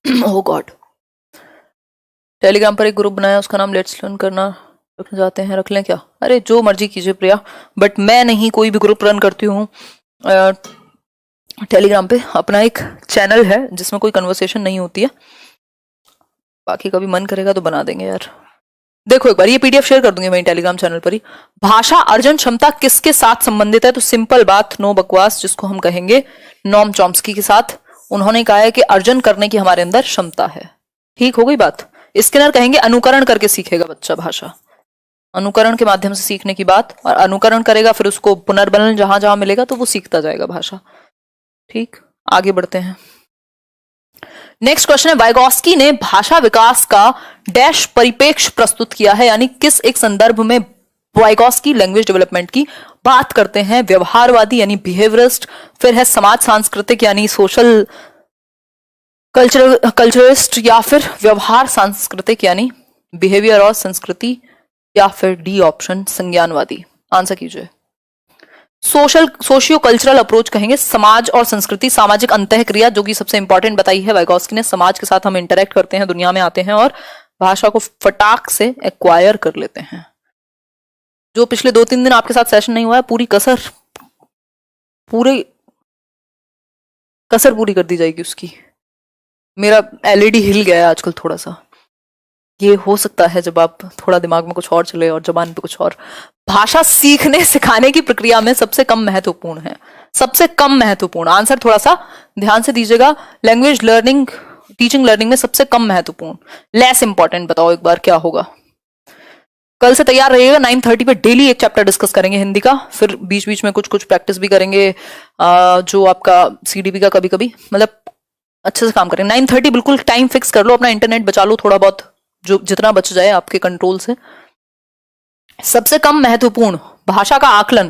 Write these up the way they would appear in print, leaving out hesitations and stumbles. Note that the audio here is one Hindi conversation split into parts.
ओह गॉड। टेलीग्राम पर एक ग्रुप बनाया, उसका नाम लेट्स लर्न करना रखना चाहते हैं, रख लें क्या? अरे जो मर्जी कीजिए प्रिया, बट मैं नहीं कोई भी ग्रुप रन करती हूँ टेलीग्राम पे। अपना एक चैनल है जिसमें कोई कन्वर्सेशन नहीं होती है, बाकी कभी मन करेगा तो बना देंगे यार। देखो एक बार ये पीडीएफ शेयर कर दूंगी मैं टेलीग्राम चैनल पर ही। भाषा अर्जन क्षमता किसके साथ संबंधित है? तो सिंपल बात, नो बकवास, जिसको हम कहेंगे नोम चॉम्स्की के साथ। उन्होंने कहा है कि अर्जन करने की हमारे अंदर क्षमता है। ठीक हो गई बात। स्किनर कहेंगे अनुकरण करके सीखेगा बच्चा भाषा, अनुकरण के माध्यम से सीखने की बात, और अनुकरण करेगा फिर उसको पुनर्बलन जहां जहां मिलेगा तो वो सीखता जाएगा भाषा। ठीक, आगे बढ़ते हैं। नेक्स्ट क्वेश्चन है, वाइगॉस्की ने भाषा विकास का डैश परिपेक्ष प्रस्तुत किया है, यानी किस एक संदर्भ में वाइगॉस्की लैंग्वेज डेवलपमेंट की बात करते हैं? व्यवहारवादी यानी बिहेवियरिस्ट, फिर है समाज सांस्कृतिक यानी सोशल कल्चरिस्ट, या फिर व्यवहार सांस्कृतिक यानी बिहेवियर और संस्कृति, या फिर डी ऑप्शन संज्ञानवादी। आंसर कीजिए। सोशियो कल्चरल अप्रोच कहेंगे, समाज और संस्कृति, सामाजिक अंतःक्रिया जो कि सबसे इंपॉर्टेंट बताई है वाइगॉस्की ने। समाज के साथ हम इंटरेक्ट करते हैं, दुनिया में आते हैं और भाषा को फटाक से एक्वायर कर लेते हैं। जो पिछले 2-3 दिन आपके साथ सेशन नहीं हुआ है, पूरी कसर पूरी कर दी जाएगी उसकी। मेरा एलईडी हिल गया है आजकल थोड़ा सा। ये हो सकता है जब आप थोड़ा दिमाग में कुछ और चले और जबान पे कुछ और। भाषा सीखने सिखाने की प्रक्रिया में सबसे कम महत्वपूर्ण है, सबसे कम महत्वपूर्ण। आंसर थोड़ा सा ध्यान से दीजिएगा। लैंग्वेज लर्निंग, टीचिंग लर्निंग में सबसे कम महत्वपूर्ण, लेस इंपॉर्टेंट। बताओ एक बार क्या होगा? कल से तैयार रहिएगा। 9:30 पे डेली एक चैप्टर डिस्कस करेंगे हिंदी का, फिर बीच बीच में कुछ कुछ प्रैक्टिस भी करेंगे, जो आपका सीडीपी का कभी कभी, मतलब अच्छे से काम करेंगे। 9:30 बिल्कुल टाइम फिक्स कर लो, अपना इंटरनेट बचा लो थोड़ा बहुत, जो जितना बच जाए आपके कंट्रोल से। सबसे कम महत्वपूर्ण भाषा का आकलन।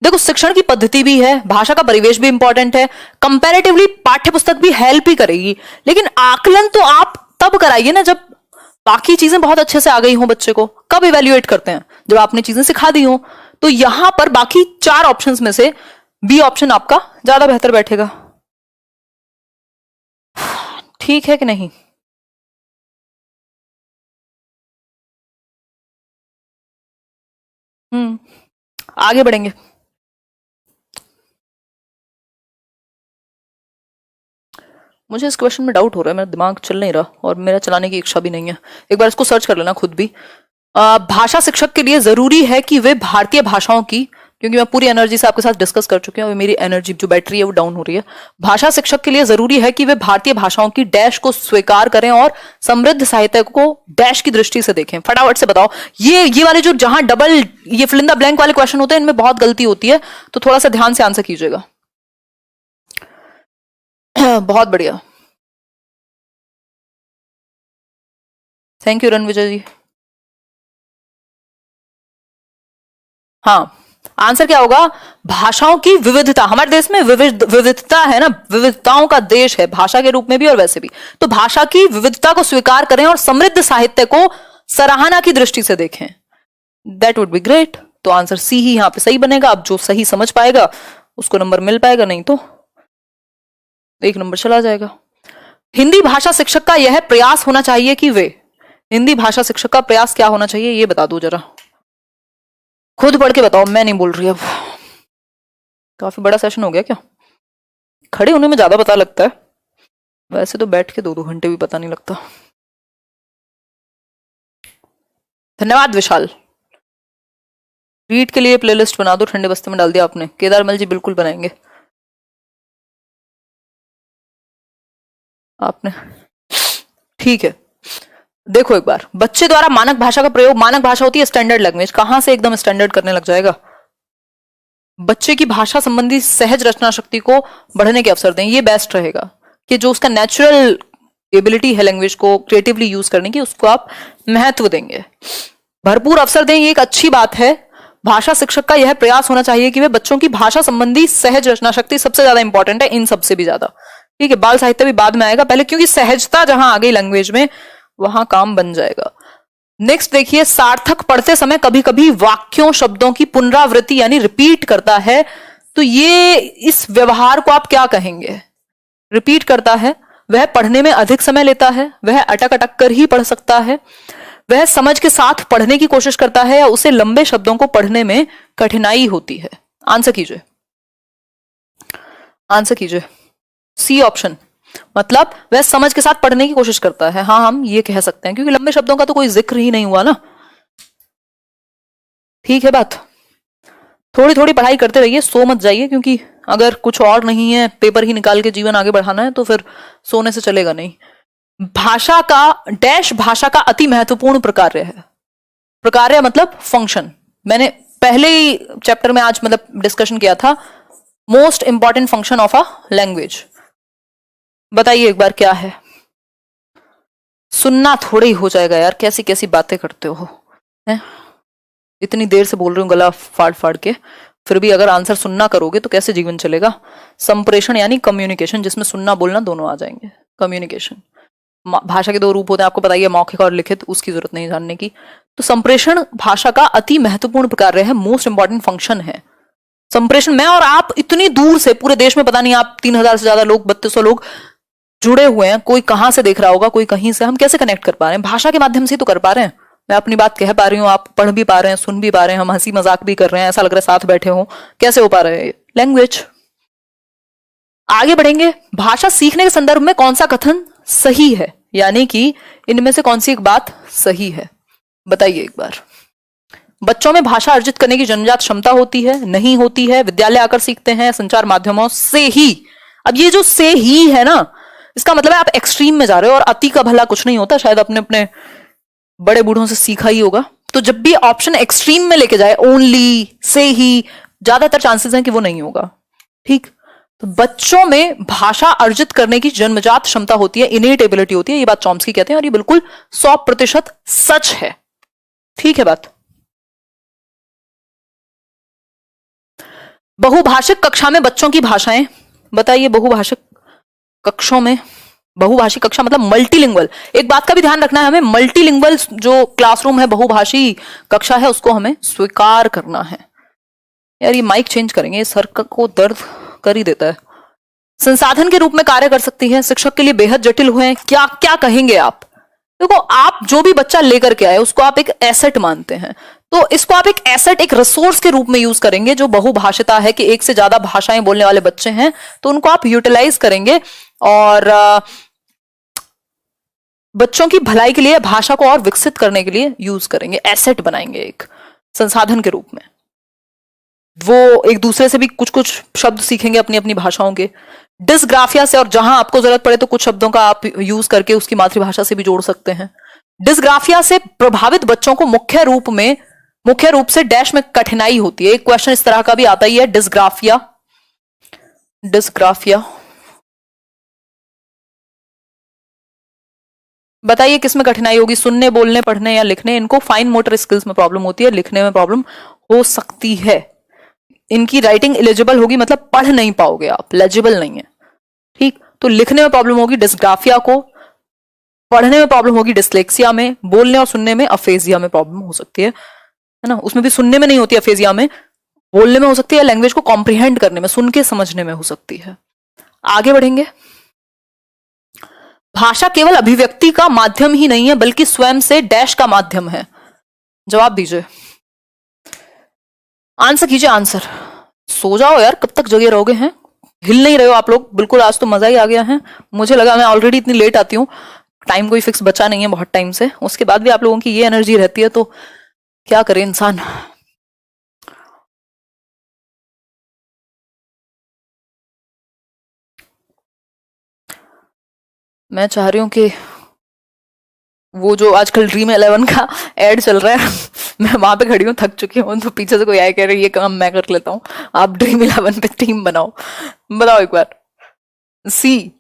देखो शिक्षण की पद्धति भी है, भाषा का परिवेश भी इंपॉर्टेंट है, कंपैरेटिवली पाठ्यपुस्तक भी हेल्प ही करेगी, लेकिन आकलन तो आप तब कराइए ना जब बाकी चीजें बहुत अच्छे से आ गई हो बच्चे को। कब इवेल्युएट करते हैं? जब आपने चीजें सिखा दी हो। तो यहां पर बाकी 4 ऑप्शंस में से बी ऑप्शन आपका ज्यादा बेहतर बैठेगा। ठीक है कि नहीं? आगे बढ़ेंगे। मुझे इस क्वेश्चन में डाउट हो रहा है, मेरा दिमाग चल नहीं रहा और मेरा चलाने की इच्छा भी नहीं है। एक बार इसको सर्च कर लेना खुद भी। भाषा शिक्षक के लिए जरूरी है कि वे भारतीय भाषाओं की, क्योंकि मैं पूरी एनर्जी से आपके साथ डिस्कस कर चुकी हूँ, मेरी एनर्जी जो बैटरी है वो डाउन हो रही है। भाषा शिक्षक के लिए जरूरी है कि वे भारतीय भाषाओं की डैश को स्वीकार करें और समृद्ध साहित्य को डैश की दृष्टि से देखें। फटाफट से बताओ। ये वाले जो जहां डबल ये फिल इन द ब्लैंक वाले क्वेश्चन होते हैं, इनमें बहुत गलती होती है, तो थोड़ा सा ध्यान से आंसर कीजिएगा। बहुत बढ़िया, थैंक यू रणविजय जी। हाँ, आंसर क्या होगा? भाषाओं की विविधता। हमारे देश में विविधता है ना, विविधताओं का देश है, भाषा के रूप में भी और वैसे भी। तो भाषा की विविधता को स्वीकार करें और समृद्ध साहित्य को सराहना की दृष्टि से देखें। That would be great. तो आंसर सी ही यहां पे सही बनेगा। अब जो सही समझ पाएगा उसको नंबर मिल पाएगा, नहीं तो 1 नंबर चला जाएगा। हिंदी भाषा शिक्षक का यह प्रयास होना चाहिए कि वे, हिंदी भाषा शिक्षक का प्रयास क्या होना चाहिए ये बता दो जरा, खुद पढ़ के बताओ, मैं नहीं बोल रही। अब काफी बड़ा सेशन हो गया क्या? खड़े होने में ज्यादा पता लगता है, वैसे तो बैठ के 2-2 घंटे भी पता नहीं लगता। धन्यवाद विशाल। रीड के लिए प्लेलिस्ट बना दो, ठंडे बस्ते में डाल दिया आपने। केदारमल जी बिल्कुल बनाएंगे आपने, ठीक है। देखो एक बार, बच्चे द्वारा मानक भाषा का प्रयोग, मानक भाषा होती है स्टैंडर्ड लैंग्वेज, कहां से एकदम स्टैंडर्ड करने लग जाएगा। बच्चे की भाषा संबंधी सहज रचना शक्ति को बढ़ने के अवसर दें, ये बेस्ट रहेगा कि जो उसका नेचुरल एबिलिटी है लैंग्वेज को क्रिएटिवली यूज करने की, उसको आप महत्व देंगे, भरपूर अवसर दें, ये एक अच्छी बात है। भाषा शिक्षक का यह प्रयास होना चाहिए कि वे बच्चों की भाषा संबंधी सहज रचना शक्ति सबसे ज्यादा इंपॉर्टेंट है इन सबसे भी ज्यादा। ठीक है, बाल साहित्य भी बाद में आएगा, पहले क्योंकि सहजता जहां आ गई लैंग्वेज में वहां काम बन जाएगा। नेक्स्ट देखिए, सार्थक पढ़ते समय कभी कभी वाक्यों शब्दों की पुनरावृत्ति यानी रिपीट करता है, तो ये इस व्यवहार को आप क्या कहेंगे? रिपीट करता है, वह पढ़ने में अधिक समय लेता है, वह अटक अटक कर ही पढ़ सकता है, वह समझ के साथ पढ़ने की कोशिश करता है, या उसे लंबे शब्दों को पढ़ने में कठिनाई होती है। आंसर कीजिए, आंसर कीजिए। सी ऑप्शन, मतलब वह समझ के साथ पढ़ने की कोशिश करता है। हाँ, हम ये कह सकते हैं, क्योंकि लंबे शब्दों का तो कोई जिक्र ही नहीं हुआ ना। ठीक है बात। थोड़ी थोड़ी पढ़ाई करते रहिए, सो मत जाइए, क्योंकि अगर कुछ और नहीं है, पेपर ही निकाल के जीवन आगे बढ़ाना है, तो फिर सोने से चलेगा नहीं। भाषा का डैश भाषा का अति महत्वपूर्ण प्रकार्य है। प्रकार्य मतलब फंक्शन। मैंने पहले ही चैप्टर में आज मतलब डिस्कशन किया था, most important function of a language. बताइए एक बार क्या है। सुनना थोड़े ही हो जाएगा यार, कैसी कैसी बातें करते हो हैं? इतनी देर से बोल रही हूँ गला फाड़ फाड़ के, फिर भी अगर आंसर सुनना करोगे तो कैसे जीवन चलेगा। संप्रेषण यानी कम्युनिकेशन, जिसमें सुनना बोलना दोनों आ जाएंगे। कम्युनिकेशन, भाषा के दो रूप होते हैं, आपको बताइए, मौखिक और लिखित, उसकी जरूरत नहीं जानने की। तो संप्रेषण भाषा का अति महत्वपूर्ण प्रकार है, मोस्ट इंपॉर्टेंट फंक्शन है संप्रेषण। मैं और आप इतनी दूर से, पूरे देश में पता नहीं आप 3000 से ज्यादा लोग, 3200 लोग जुड़े हुए हैं, कोई कहां से देख रहा होगा, कोई कहीं से, हम कैसे कनेक्ट कर पा रहे हैं? भाषा के माध्यम से तो कर पा रहे हैं। मैं अपनी बात कह पा रही हूँ, आप पढ़ भी पा रहे हैं, सुन भी पा रहे हैं, हम हंसी मजाक भी कर रहे हैं, ऐसा लग रहा है साथ बैठे हो। कैसे हो पा रहे हैं? लैंग्वेज। आगे बढ़ेंगे। भाषा सीखने के संदर्भ में कौन सा कथन सही है, यानी कि इनमें से कौन सी एक बात सही है? बताइए एक बार। बच्चों में भाषा अर्जित करने की जन्मजात क्षमता होती है, नहीं होती है, विद्यालय आकर सीखते हैं, संचार माध्यमों से ही। अब ये जो से ही है ना, इसका मतलब है आप एक्सट्रीम में जा रहे हो, और अति का भला कुछ नहीं होता, शायद अपने अपने बड़े बूढ़ों से सीखा ही होगा। तो जब भी ऑप्शन एक्सट्रीम में लेके जाए, ओनली, से ही, ज्यादातर चांसेस हैं कि वो नहीं होगा। ठीक, तो बच्चों में भाषा अर्जित करने की जन्मजात क्षमता होती है, इनेट एबिलिटी होती है, ये बात चॉम्स्की कहते हैं, और ये बिल्कुल 100% सच है। ठीक है बात। बहुभाषिक कक्षा में बच्चों की भाषाएं, बताइए। बहुभाषिक कक्षों में, बहुभाषी कक्षा मतलब मल्टीलिंगुअल। एक बात का भी ध्यान रखना है हमें, मल्टीलिंगुअल जो क्लासरूम है, बहुभाषी कक्षा है, उसको हमें स्वीकार करना है। यार ये माइक चेंज करेंगे, सर को दर्द कर ही देता है। संसाधन के रूप में कार्य कर सकती है, शिक्षक के लिए बेहद जटिल हुए। क्या क्या कहेंगे आप? देखो, आप जो भी बच्चा लेकर के आए उसको आप एक एसेट मानते हैं, तो इसको आप एक एसेट, एक रिसोर्स के रूप में यूज करेंगे। जो बहुभाषिता है कि एक से ज्यादा भाषाएं बोलने वाले बच्चे हैं, तो उनको आप यूटिलाइज करेंगे और बच्चों की भलाई के लिए, भाषा को और विकसित करने के लिए यूज करेंगे, एसेट बनाएंगे एक संसाधन के रूप में। वो एक दूसरे से भी कुछ कुछ शब्द सीखेंगे अपनी अपनी भाषाओं के, डिस्ग्राफिया से, और जहां आपको जरूरत पड़े तो कुछ शब्दों का आप यूज करके उसकी मातृभाषा से भी जोड़ सकते हैं। डिस्ग्राफिया से प्रभावित बच्चों को मुख्य रूप से डैश में कठिनाई होती है। एक क्वेश्चन इस तरह का भी आता ही है, डिस्ग्राफिया। डिस्ग्राफिया बताइए किसमें कठिनाई होगी? सुनने, बोलने, पढ़ने या लिखने? इनको फाइन मोटर स्किल्स में प्रॉब्लम होती है, लिखने में प्रॉब्लम हो सकती है। इनकी राइटिंग एलिजिबल होगी, मतलब पढ़ नहीं पाओगे आप, लेजिबल नहीं है। ठीक, तो लिखने में प्रॉब्लम होगी डिस्ग्राफिया को, पढ़ने में प्रॉब्लम होगी डिस्लेक्सिया में, बोलने और सुनने में अफेजिया में प्रॉब्लम हो सकती है ना। उसमें भी सुनने में नहीं होती अफेजिया में, बोलने में हो सकती है, लैंग्वेज को कॉम्प्रिहेंड करने में, सुन के समझने में हो सकती है। आगे बढ़ेंगे। भाषा केवल अभिव्यक्ति का माध्यम ही नहीं है, बल्कि स्वयं से डैश का माध्यम है। जवाब दीजिए, आंसर कीजिए। आंसर, सो जाओ यार, कब तक जगे रहोगे? हैं, हिल नहीं रहे हो आप लोग बिल्कुल। आज तो मजा ही आ गया है। मुझे लगा, मैं ऑलरेडी इतनी लेट आती हूँ, टाइम कोई फिक्स बचा नहीं है बहुत टाइम से, उसके बाद भी आप लोगों की ये एनर्जी रहती है, तो क्या करे इंसान। मैं चाह रही हूं कि वो जो आजकल ड्रीम 11 का एड चल रहा है मैं वहां पे खड़ी हूँ, थक चुकी हूँ, तो पीछे से कोई आए कह रही है ये काम मैं कर लेता हूँ, आप ड्रीम 11 पे टीम बनाओ। बताओ एक बार। सी,